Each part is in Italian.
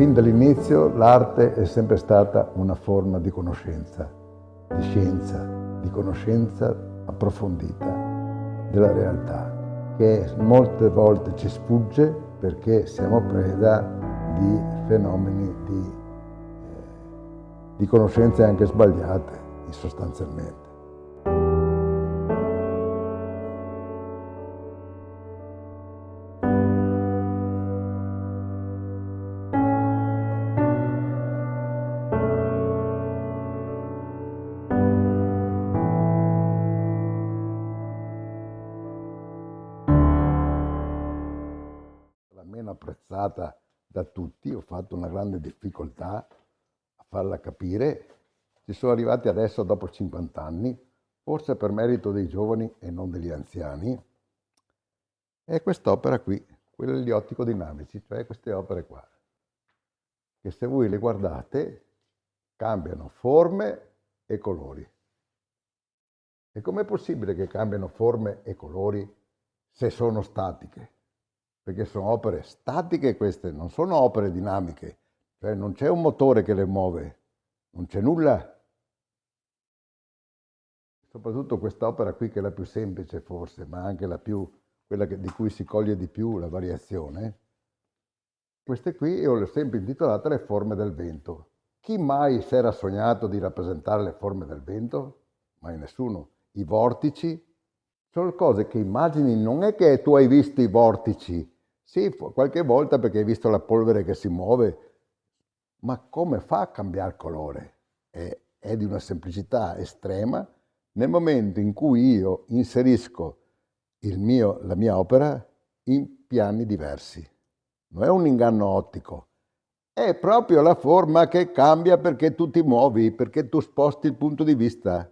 fin dall'inizio l'arte è sempre stata una forma di conoscenza, di scienza, di conoscenza approfondita della realtà, che molte volte ci sfugge perché siamo preda di fenomeni di conoscenze anche sbagliate, sostanzialmente. La meno apprezzata da tutti, ho fatto una grande difficoltà a farla capire. Ci sono arrivati adesso dopo 50 anni, forse per merito dei giovani e non degli anziani. È quest'opera qui, quella degli ottico-dinamici, cioè queste opere qua, che se voi le guardate cambiano forme e colori. E com'è possibile che cambiano forme e colori se sono statiche? Perché sono opere statiche queste, non sono opere dinamiche, cioè non c'è un motore che le muove, non c'è nulla. Soprattutto quest'opera qui, che è la più semplice forse, ma anche quella di cui si coglie di più la variazione. Queste qui io le ho sempre intitolate le forme del vento. Chi mai si era sognato di rappresentare le forme del vento? Mai nessuno. I vortici sono cose che immagini, non è che tu hai visto i vortici, sì, qualche volta perché hai visto la polvere che si muove, ma come fa a cambiare colore? È di una semplicità estrema nel momento in cui io inserisco la mia opera in piani diversi. Non è un inganno ottico, è proprio la forma che cambia perché tu ti muovi, perché tu sposti il punto di vista.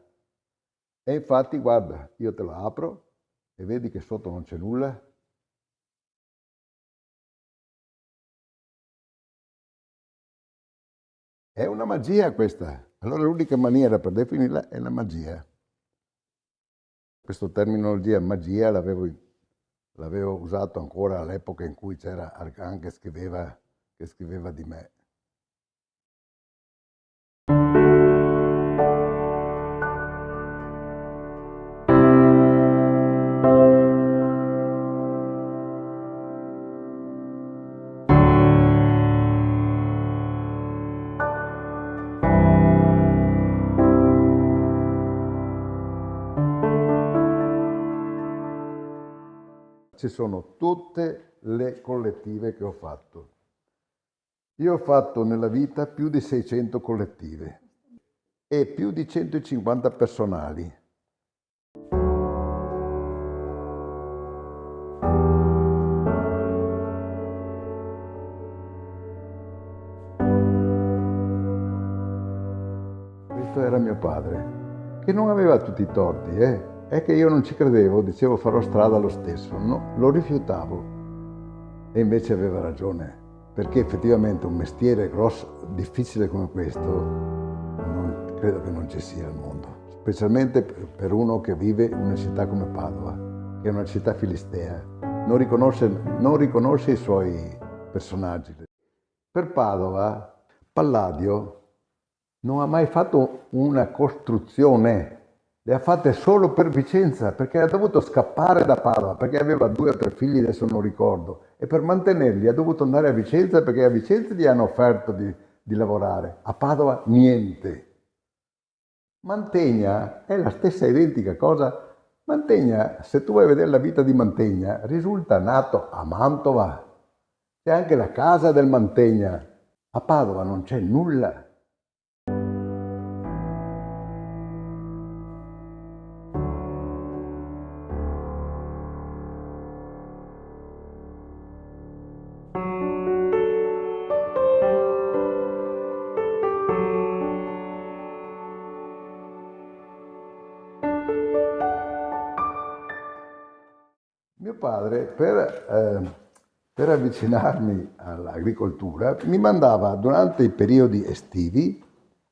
E infatti, guarda, io te lo apro e vedi che sotto non c'è nulla. È una magia questa. Allora l'unica maniera per definirla è la magia. Questa terminologia magia l'avevo usato ancora all'epoca in cui c'era Argan che scriveva di me. Ci sono tutte le collettive che ho fatto. Io ho fatto nella vita più di 600 collettive e più di 150 personali. Questo era mio padre, che non aveva tutti i torti, È che io non ci credevo, dicevo farò strada lo stesso, no, lo rifiutavo. E invece aveva ragione, perché effettivamente un mestiere grosso, difficile come questo, credo che non ci sia al mondo, specialmente per uno che vive in una città come Padova, che è una città filistea, non riconosce i suoi personaggi. Per Padova, Palladio non ha mai fatto una costruzione, le ha fatte solo per Vicenza, perché ha dovuto scappare da Padova, perché aveva 2 o 3 figli, adesso non ricordo, e per mantenerli ha dovuto andare a Vicenza, perché a Vicenza gli hanno offerto di lavorare, a Padova niente. Mantegna è la stessa identica cosa. Mantegna, se tu vai a vedere la vita di Mantegna, risulta nato a Mantova. C'è anche la casa del Mantegna. A Padova non c'è nulla. Mio padre, per avvicinarmi all'agricoltura, mi mandava durante i periodi estivi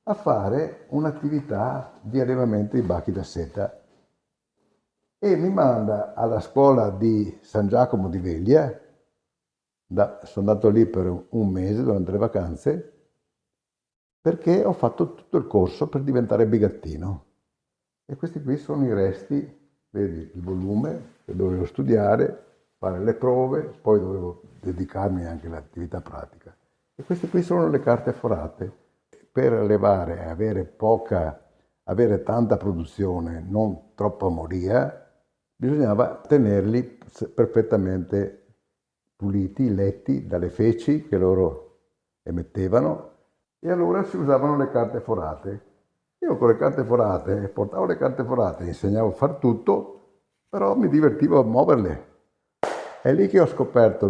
a fare un'attività di allevamento di bachi da seta e mi manda alla scuola di San Giacomo di Veglia sono andato lì per un mese durante le vacanze perché ho fatto tutto il corso per diventare bigattino. E questi qui sono i resti, vedi, il volume che dovevo studiare, fare le prove, poi dovevo dedicarmi anche all'attività pratica. E queste qui sono le carte forate. Per allevare e avere tanta produzione, non troppa moria, bisognava tenerli perfettamente puliti, letti dalle feci che loro emettevano, e allora si usavano le carte forate. Io con le carte forate, portavo le carte forate, insegnavo a far tutto, però mi divertivo a muoverle. È lì che ho scoperto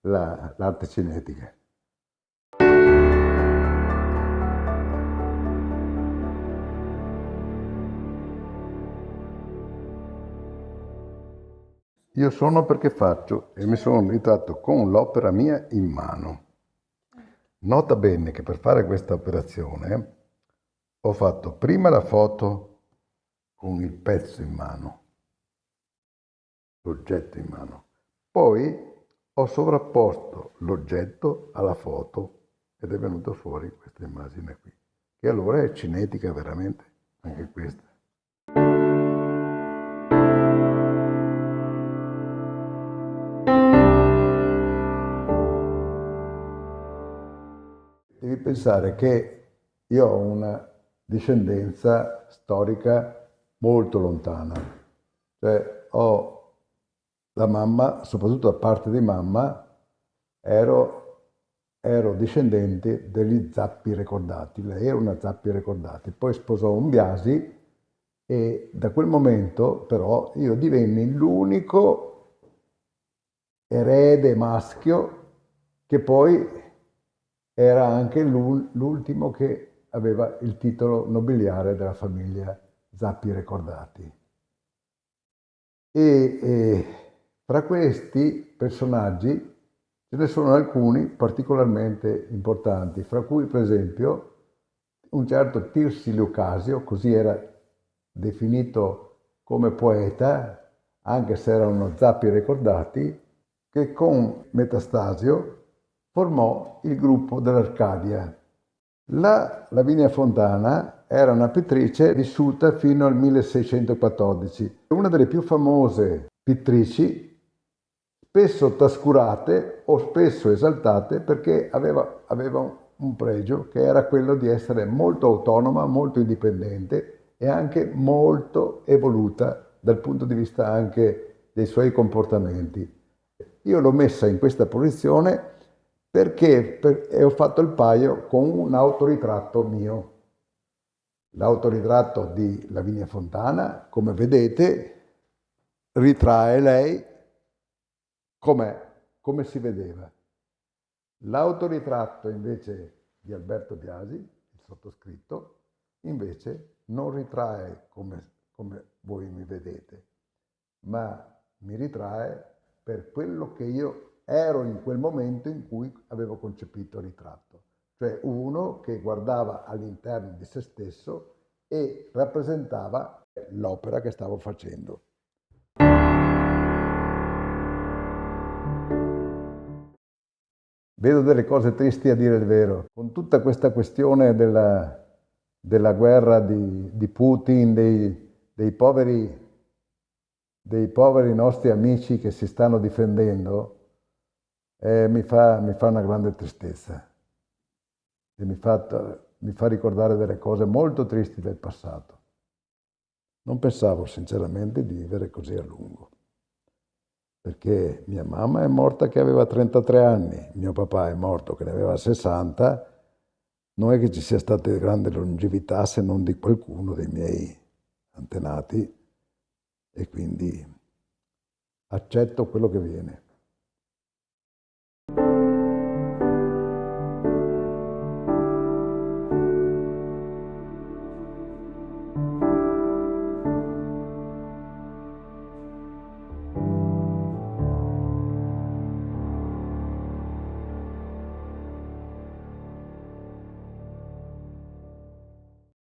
l'arte cinetica. Io sono perché faccio e mi sono ritratto con l'opera mia in mano. Nota bene che per fare questa operazione ho fatto prima la foto con il pezzo in mano, l'oggetto in mano, poi ho sovrapposto l'oggetto alla foto ed è venuto fuori questa immagine qui, che allora è cinetica veramente, anche questa. Devi pensare che io ho una discendenza storica molto lontana, cioè ho la mamma, soprattutto da parte di mamma, ero discendente degli Zappi Recordati, lei era una Zappi Recordati, poi sposò un Biasi e da quel momento però io divenni l'unico erede maschio che poi era anche l'ultimo che aveva il titolo nobiliare della famiglia Zappi Recordati. E fra questi personaggi ce ne sono alcuni particolarmente importanti, fra cui per esempio un certo Tirsi Lucasio, così era definito come poeta, anche se erano Zappi Recordati, che con Metastasio formò il gruppo dell'Arcadia. La Lavinia Fontana era una pittrice vissuta fino al 1614, una delle più famose pittrici, spesso trascurate o spesso esaltate perché aveva un pregio che era quello di essere molto autonoma, molto indipendente e anche molto evoluta dal punto di vista anche dei suoi comportamenti. Io l'ho messa in questa posizione perché ho fatto il paio con un autoritratto mio. L'autoritratto di Lavinia Fontana, come vedete, ritrae lei com'è, come si vedeva. L'autoritratto invece di Alberto Biasi, il sottoscritto, invece non ritrae come voi mi vedete, ma mi ritrae per quello che io ero in quel momento in cui avevo concepito il ritratto, cioè uno che guardava all'interno di se stesso e rappresentava l'opera che stavo facendo. Vedo delle cose tristi a dire il vero. Con tutta questa questione della guerra di Putin, dei poveri nostri amici che si stanno difendendo, mi fa una grande tristezza e mi fa ricordare delle cose molto tristi del passato. Non pensavo sinceramente di vivere così a lungo, perché mia mamma è morta che aveva 33 anni, mio papà è morto che ne aveva 60, non è che ci sia stata grande longevità se non di qualcuno dei miei antenati e quindi accetto quello che viene.